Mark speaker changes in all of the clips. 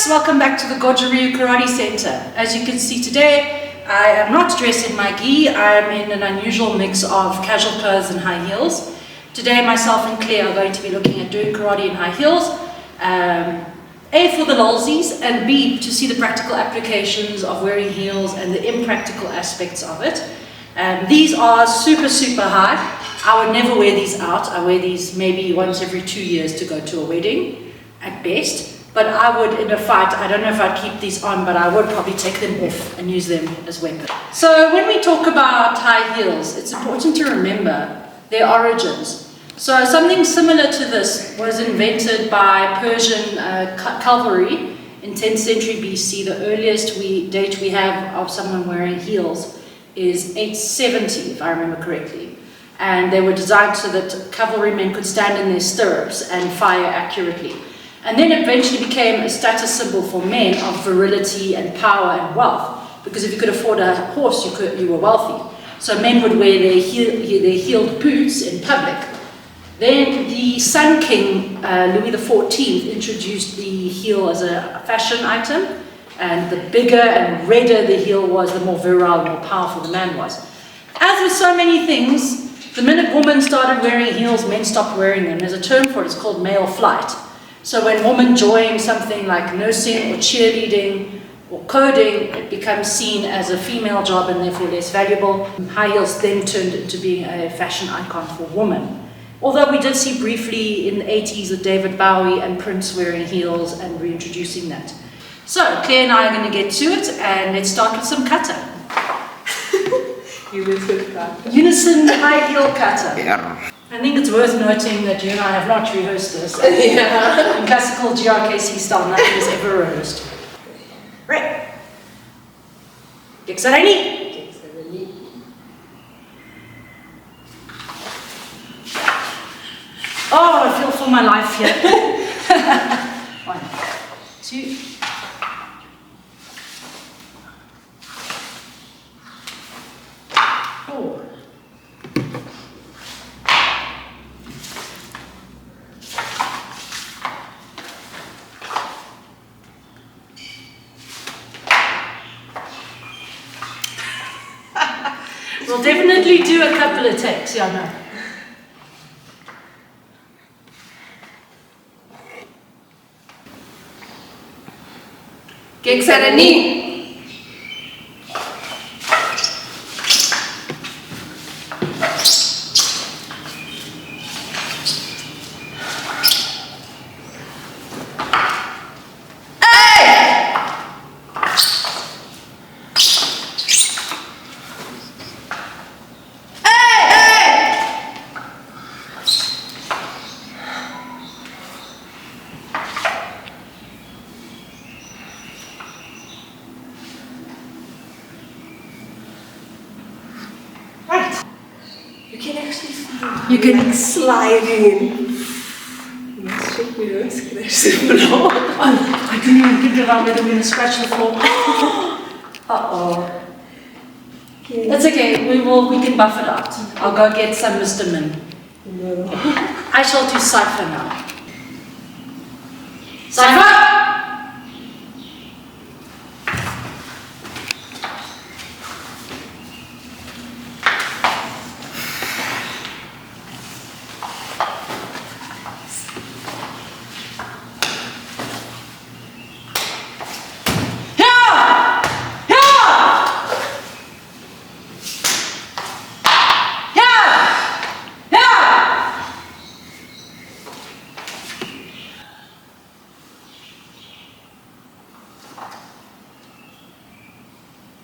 Speaker 1: welcome back to the Goju Karate Center. As you can see today, I am not dressed in my gi. I'm in an unusual mix of casual clothes and high heels. Today, myself and Claire are going to be looking at doing karate in high heels. A, for the lolsies, and B, to see the practical applications of wearing heels and the impractical aspects of it. These are super high. I would never wear these out. I wear these maybe once every 2 years to go to a wedding, at best. But I would, in a fight, I don't know if I'd keep these on, but I would probably take them off and use them as weapons. So when we talk about high heels, it's important to remember their origins. So something similar to this was invented by Persian cavalry in 10th century BC. The earliest date we have of someone wearing heels is 870, if I remember correctly. And they were designed so that cavalrymen could stand in their stirrups and fire accurately. And then eventually became a status symbol for men of virility and power and wealth. Because if you could afford a horse, you were wealthy. So men would wear their heeled boots in public. Then the Sun King, Louis XIV, introduced the heel as a fashion item. And the bigger and redder the heel was, the more virile, more powerful the man was. As with so many things, the minute women started wearing heels, men stopped wearing them. There's a term for it, it's called male flight. So when women join something like nursing or cheerleading or coding, it becomes seen as a female job and therefore less valuable. High heels then turned into being a fashion icon for women. Although we did see briefly in the 80s with David Bowie and Prince wearing heels and reintroducing that. So Claire and I are going to get to it, and let's start with some kata. Unison high heel kata. Yeah. I think it's worth noting that you and I have not rehearsed this. Yeah. In classical GRKC style, nothing is ever rehearsed. Right. Geksarani. Oh, I feel for my life here. 1, 2. We'll definitely do a couple of takes, yeah, no. Geksarani.
Speaker 2: You can slide in. Let's check me out. Scratch the floor.
Speaker 1: Oh, I didn't even think about whether we're going to scratch the floor. Uh-oh. Okay. That's okay. We can buff it out. I'll go get some Mr. Min.
Speaker 2: No.
Speaker 1: I shall do Cypher now. Cypher!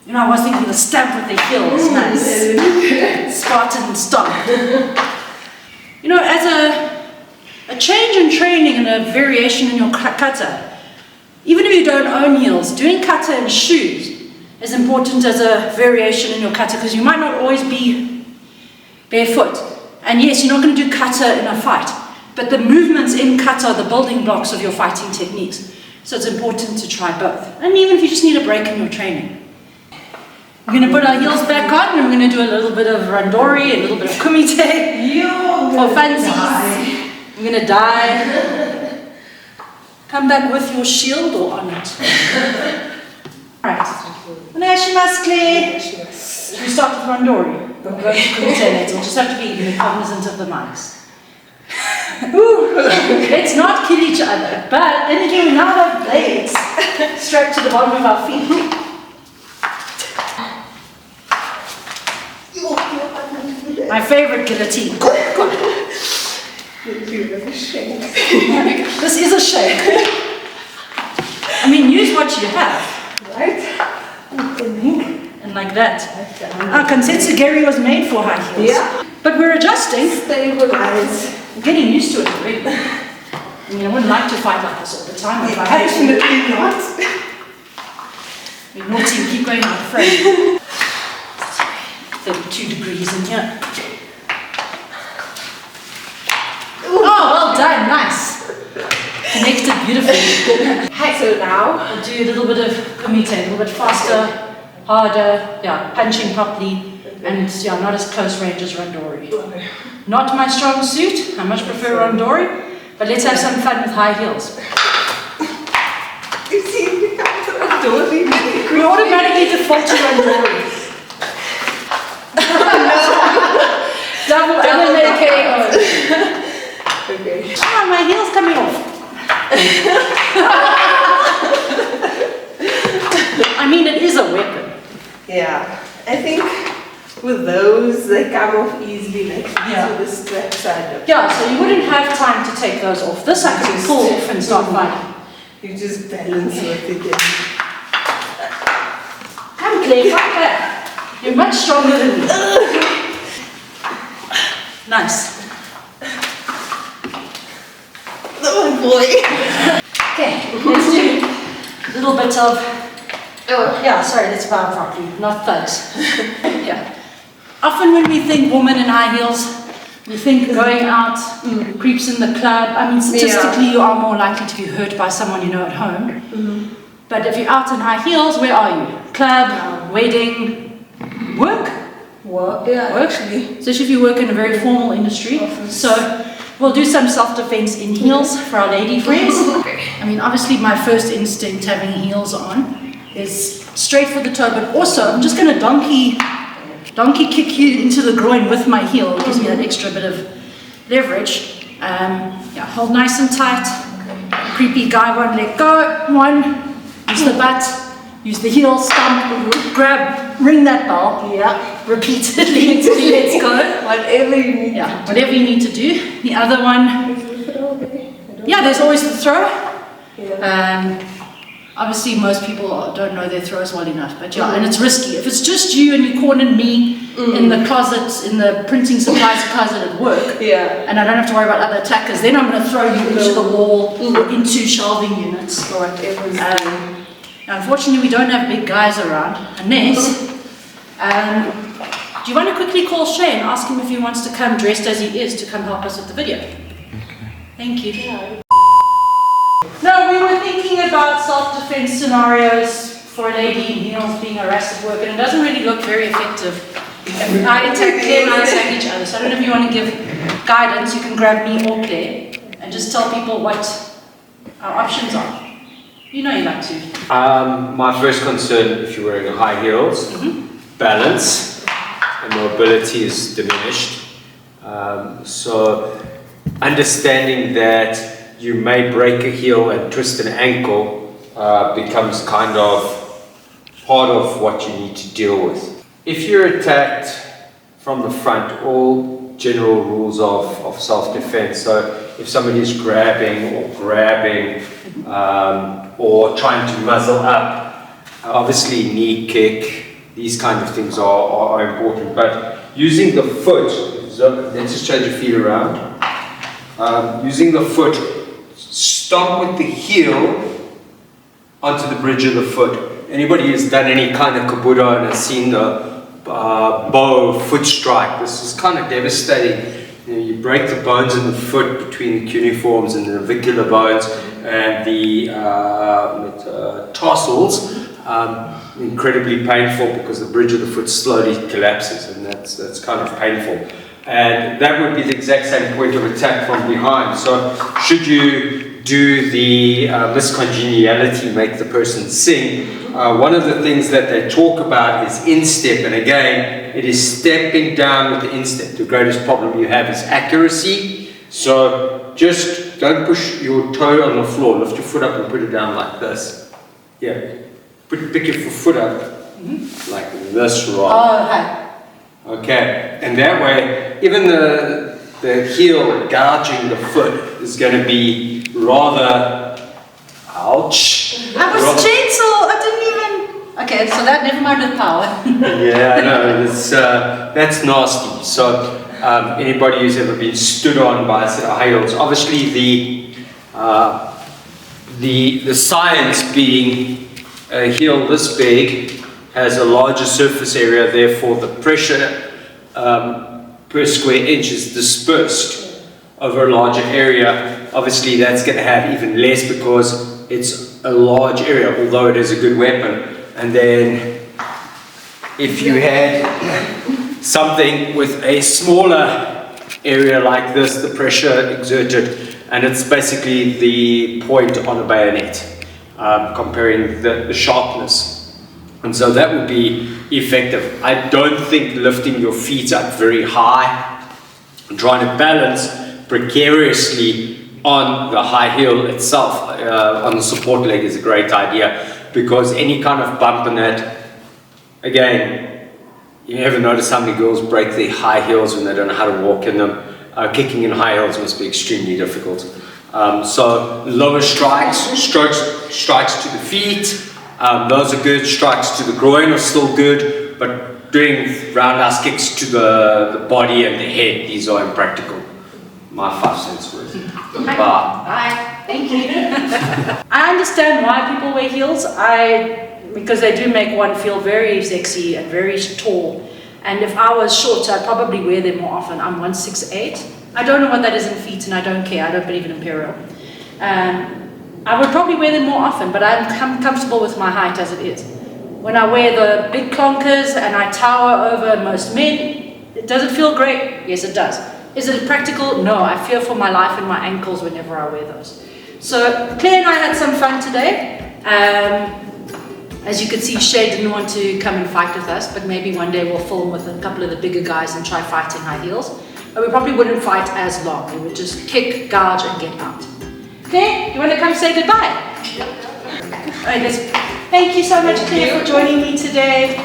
Speaker 1: You know, I was thinking the stamp with the heels, nice. Spartan stomp. You know, as a change in training and a variation in your kata, even if you don't own heels, doing kata in shoes is important as a variation in your kata because you might not always be barefoot. And yes, you're not going to do kata in a fight, but the movements in kata are the building blocks of your fighting techniques. So it's important to try both. And even if you just need a break in your training. We're going to put our heels back on and we're going to do a little bit of Randori, a little bit of Kumite for funsies. I'm going to die. Come back with your shield or on it. Alright. Onegaishimasu, Claire. Should we start with Randori? We'll go to Kumite later. We'll just have to be cognizant of the mics. Let's not kill each other. But then again, we now have blades strapped to the bottom of our feet. My favorite guillotine. This is a shake. I mean, use what you have.
Speaker 2: Right?
Speaker 1: And like that. Kansetsu Geri was made for high heels.
Speaker 2: Yeah.
Speaker 1: But we're adjusting.
Speaker 2: Stabilize.
Speaker 1: I'm getting used to it already. I mean, I wouldn't like to fight like this all the time. If I had to.
Speaker 2: Definitely not.
Speaker 1: We're naughty, keep going, I'm afraid. 32 degrees in here. Oh, well done, nice. Connected beautifully.
Speaker 2: So now,
Speaker 1: We'll do a little bit of kumite, a little bit faster, harder, yeah, punching properly, and yeah, not as close range as Randori. Not my strong suit, I much prefer Randori, but let's have some fun with high heels.
Speaker 2: you see, it becomes Randori.
Speaker 1: We automatically default to Randori. Double MMA KO.
Speaker 2: Okay.
Speaker 1: Ah, my heel's coming off. I mean, it is a weapon.
Speaker 2: Yeah. I think with those, they come off easily, like
Speaker 1: Yeah.
Speaker 2: with the strap side.
Speaker 1: Yeah, so you wouldn't have time to take those off. This I could pull off and start fighting.
Speaker 2: You just balance with it again.
Speaker 1: Come, Claire, fight back. You're much stronger than me. Nice.
Speaker 2: Oh boy.
Speaker 1: Okay, let's do a little bit of. Oh, yeah, sorry, let's bow properly, not thuds. Yeah. Often when we think woman in high heels, we think going out, creeps in the club. I mean, statistically, you are more likely to be hurt by someone you know at home. But if you're out in high heels, where are you? Club, wedding, work?
Speaker 2: Work, yeah,
Speaker 1: Work.
Speaker 2: actually.
Speaker 1: Especially if you work in a very formal industry. So we'll do some self-defense in heels for our lady friends. I mean, obviously my first instinct having heels on is straight for the toe, but also I'm just going to donkey kick you into the groin with my heel. It gives me that extra bit of leverage. Yeah, hold nice and tight. Creepy guy won't let go. One, use the butt, use the heel, stomp, grab, ring that bell. Yeah, repeatedly until he lets go.
Speaker 2: Whatever you need.
Speaker 1: Yeah, whatever you need to do. The other one, yeah, there's always the throw. Obviously, most people don't know their throws well enough, but yeah, and it's risky. If it's just you and you cornered me in the closet, in the printing supplies closet at work, and I don't have to worry about other attackers, then I'm going to throw you into the wall or into shelving units or whatever. Unfortunately, we don't have big guys around, unless. Do you want to quickly call Shay and ask him if he wants to come dressed as he is to come help us with the video? Okay. Thank you. Yeah. No, we were thinking about self-defense scenarios for a lady in heels being harassed at work, and it doesn't really look very effective. If I attack Claire and I attack each other. So I don't know if you want to give guidance, you can grab me or Claire and just tell people what our options are. You know you like to.
Speaker 3: My first concern, if you're wearing high heels, balance and mobility is diminished. So understanding that you may break a heel and twist an ankle becomes kind of part of what you need to deal with. If you're attacked from the front, all general rules of self-defense. So if somebody is grabbing or or trying to muzzle up, obviously knee kick, these kind of things are important. But using the foot, so let's just change your feet around. Using the foot, stomp with the heel onto the bridge of the foot. Anybody who's done any kind of kabuto and has seen the bow foot strike, this is kind of devastating. You break the bones in the foot between the cuneiforms and the navicular bones and the tarsals. Incredibly painful because the bridge of the foot slowly collapses, and that's kind of painful. And that would be the exact same point of attack from behind. So should you do the miscongeniality make the person sing, one of the things that they talk about is instep, and again, it is stepping down with the instep. The greatest problem you have is accuracy, so just don't push your toe on the floor, lift your foot up and put it down like this. Yeah, pick your foot up like this, right?
Speaker 1: Oh, hi.
Speaker 3: Okay, and that way, even the heel gouging the foot is going to be rather, ouch.
Speaker 1: I was gentle, I didn't even... Okay, so that, never mind with power.
Speaker 3: Yeah, I know, that's nasty. So, anybody who's ever been stood on by a set of high heels, obviously the science being a heel this big has a larger surface area, therefore the pressure per square inch is dispersed over a larger area. Obviously that's going to have even less because it's a large area, although it is a good weapon. And then if you had something with a smaller area like this, the pressure exerted, and it's basically the point on a bayonet, comparing the sharpness. And so that would be effective. I don't think lifting your feet up very high and trying to balance precariously on the high heel itself, on the support leg, is a great idea, because any kind of bump in that, again, you ever notice how many girls break their high heels when they don't know how to walk in them? Kicking in high heels must be extremely difficult. So lower strikes to the feet, those are good. Strikes to the groin are still good, but doing roundhouse kicks to the body and the head, these are impractical. My 5 cents worth. Bye.
Speaker 1: Bye. Thank you. I understand why people wear heels. Because they do make one feel very sexy and very tall. And if I was short, I'd probably wear them more often. I'm 168. I don't know what that is in feet, and I don't care. I don't believe in imperial. I would probably wear them more often, but I'm comfortable with my height as it is. When I wear the big clonkers and I tower over most men, does it feel great? Yes, it does. Is it practical? No, I fear for my life and my ankles whenever I wear those. So Claire and I had some fun today. As you can see, Shay didn't want to come and fight with us, but maybe one day we'll film with a couple of the bigger guys and try fighting high heels. But we probably wouldn't fight as long. We would just kick, gouge, and get out. Claire, you want to come say goodbye? Alright, thank you so much, Claire, for joining me today.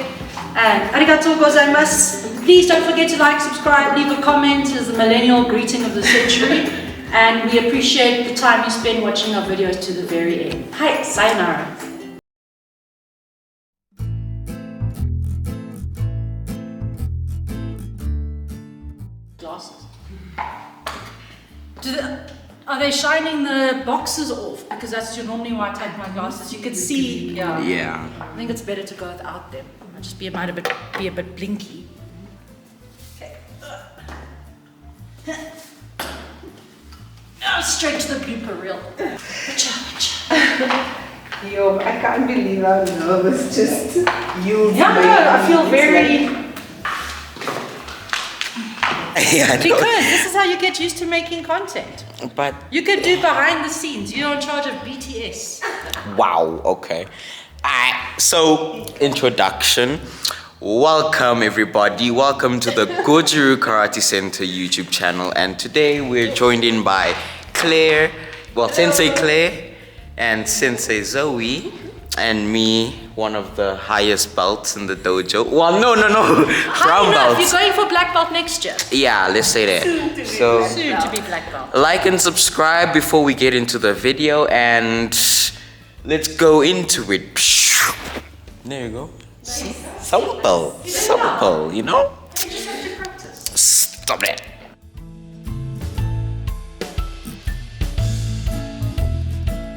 Speaker 1: And arigatou gozaimasu. Please don't forget to like, subscribe, leave a comment as the millennial greeting of the century. And we appreciate the time you spend watching our videos to the very end. Hi, sayonara. Glasses. Are they shining the boxes off? Because that's normally why I take my glasses. You can see. Yeah. I think it's better to go without them. I'll just be a bit blinky. Okay. Straight to the blooper reel.
Speaker 2: Yo, I can't believe how nervous just you.
Speaker 1: Yeah, I feel very.
Speaker 4: Yeah,
Speaker 1: because this is how you get used to making content.
Speaker 4: But
Speaker 1: you could do behind the scenes. You're in charge of BTS.
Speaker 4: Wow, okay. So, introduction. Welcome everybody. Welcome to the Goju Karate Center YouTube channel. And today we're joined in by Claire, Sensei Claire and Sensei Zoe. And me, one of the highest belts in the dojo. Well, no. Brown belts.
Speaker 1: You're going for black belt next year.
Speaker 4: Yeah, let's say that.
Speaker 1: Soon to be black belt.
Speaker 4: Like and subscribe before we get into the video, and let's go into it. There you go. Simple, you know?
Speaker 1: You just have to practice.
Speaker 4: Stop that.